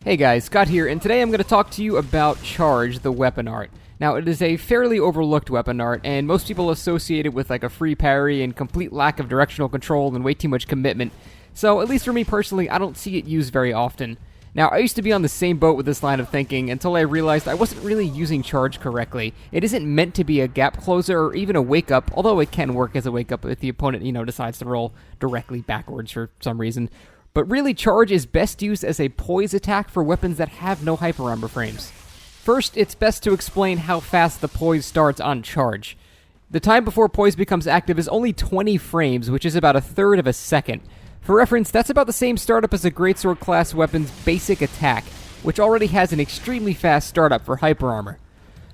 Hey guys, Scott here, and today I'm going to talk to you about Charge, the weapon art. Now, it is a fairly overlooked weapon art, and most people associate it with like a free parry and complete lack of directional control and way too much commitment. So, at least for me personally, I don't see it used very often. Now, I used to be on the same boat with this line of thinking until I realized I wasn't really using Charge correctly. It isn't meant to be a gap closer or even a wake-up, although it can work as a wake-up if the opponent, decides to roll directly backwards for some reason. But really, Charge is best used as a poise attack for weapons that have no hyper armor frames. First, it's best to explain how fast the poise starts on Charge. The time before poise becomes active is only 20 frames, which is about a third of a second. For reference, that's about the same startup as a Greatsword class weapon's basic attack, which already has an extremely fast startup for hyper armor.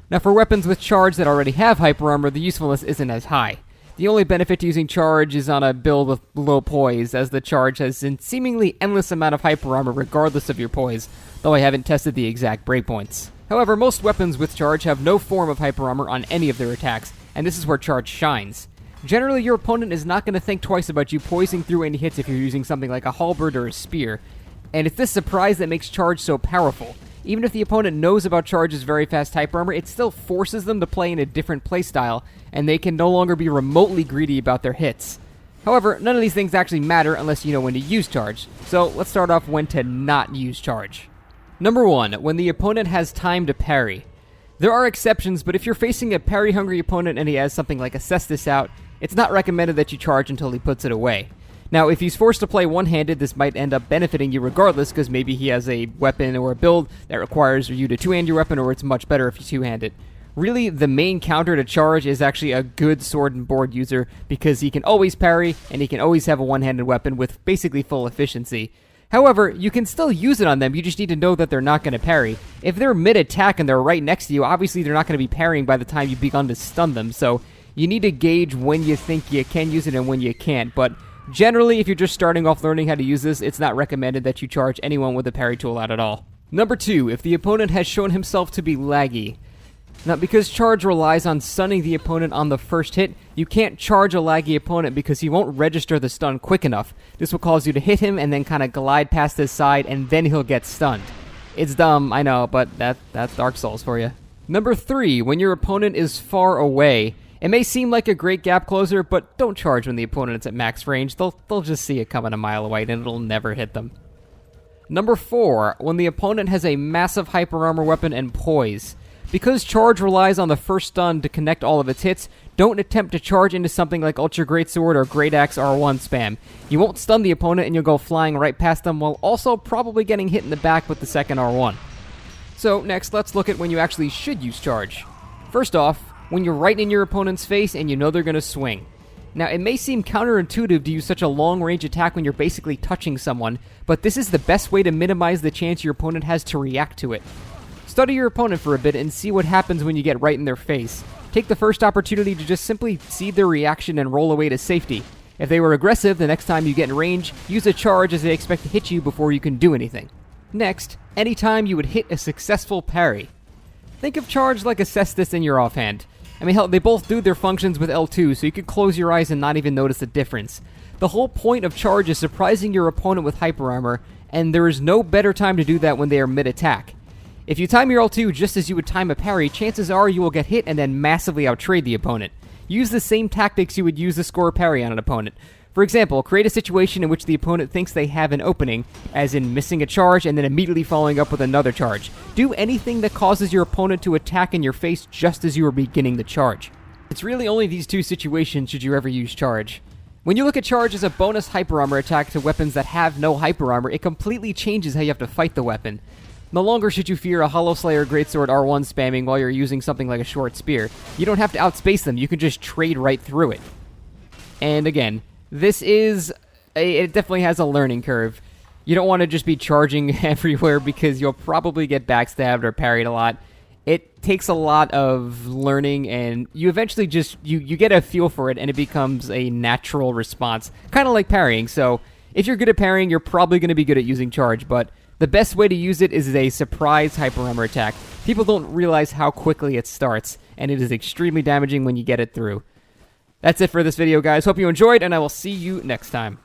Now, for weapons with Charge that already have hyper armor, the usefulness isn't as high. The only benefit to using Charge is on a build with low poise, as the Charge has a seemingly endless amount of hyper armor regardless of your poise, though I haven't tested the exact breakpoints. However, most weapons with Charge have no form of hyper armor on any of their attacks, and this is where Charge shines. Generally, your opponent is not going to think twice about you poising through any hits if you're using something like a halberd or a spear, and it's this surprise that makes Charge so powerful. Even if the opponent knows about Charge's very fast hyper armor, it still forces them to play in a different playstyle, and they can no longer be remotely greedy about their hits. However, none of these things actually matter unless you know when to use Charge, so let's start off when to not use Charge. Number 1, when the opponent has time to parry. There are exceptions, but if you're facing a parry-hungry opponent and he has something like Assess This out, it's not recommended that you charge until he puts it away. Now, if he's forced to play one-handed, this might end up benefiting you regardless, because maybe he has a weapon or a build that requires you to two-hand your weapon, or it's much better if you two-hand it. Really, the main counter to Charge is actually a good sword and board user, because he can always parry, and he can always have a one-handed weapon with basically full efficiency. However, you can still use it on them, you just need to know that they're not going to parry. If they're mid-attack and they're right next to you, obviously they're not going to be parrying by the time you've begun to stun them, so you need to gauge when you think you can use it and when you can't, but generally, if you're just starting off learning how to use this, it's not recommended that you charge anyone with a parry tool out at all. Number 2, if the opponent has shown himself to be laggy. Now, because Charge relies on stunning the opponent on the first hit, you can't charge a laggy opponent because he won't register the stun quick enough. This will cause you to hit him and then kind of glide past his side, and then he'll get stunned. It's dumb, I know, but that's Dark Souls for you. Number 3, when your opponent is far away. It may seem like a great gap closer, but don't charge when the opponent is at max range. They'll just see it coming a mile away, and it'll never hit them. Number 4, when the opponent has a massive hyper armor weapon and poise. Because Charge relies on the first stun to connect all of its hits, don't attempt to charge into something like Ultra Greatsword or Great Axe R1 spam. You won't stun the opponent and you'll go flying right past them while also probably getting hit in the back with the second R1. So next, let's look at when you actually should use Charge. First off, when you're right in your opponent's face and you know they're going to swing. Now, it may seem counterintuitive to use such a long-range attack when you're basically touching someone, but this is the best way to minimize the chance your opponent has to react to it. Study your opponent for a bit and see what happens when you get right in their face. Take the first opportunity to just simply see their reaction and roll away to safety. If they were aggressive, the next time you get in range, use a charge as they expect to hit you before you can do anything. Next, anytime you would hit a successful parry. Think of Charge like Assess This in your offhand. I mean, hell, they both do their functions with L2, so you could close your eyes and not even notice the difference. The whole point of Charge is surprising your opponent with hyper armor, and there is no better time to do that when they are mid-attack. If you time your L2 just as you would time a parry, chances are you will get hit and then massively outtrade the opponent. Use the same tactics you would use to score a parry on an opponent. For example, create a situation in which the opponent thinks they have an opening, as in missing a charge and then immediately following up with another charge. Do anything that causes your opponent to attack in your face just as you are beginning the charge. It's really only these two situations should you ever use Charge. When you look at Charge as a bonus hyper armor attack to weapons that have no hyper armor, it completely changes how you have to fight the weapon. No longer should you fear a Hollow Slayer Greatsword R1 spamming while you're using something like a short spear. You don't have to outspace them, you can just trade right through it. And again, it definitely has a learning curve. You don't want to just be charging everywhere because you'll probably get backstabbed or parried a lot. It takes a lot of learning, and you eventually just, you get a feel for it, and it becomes a natural response. Kind of like parrying, so if you're good at parrying, you're probably going to be good at using Charge, but the best way to use it is a surprise hyper armor attack. People don't realize how quickly it starts, and it is extremely damaging when you get it through. That's it for this video, guys. Hope you enjoyed, and I will see you next time.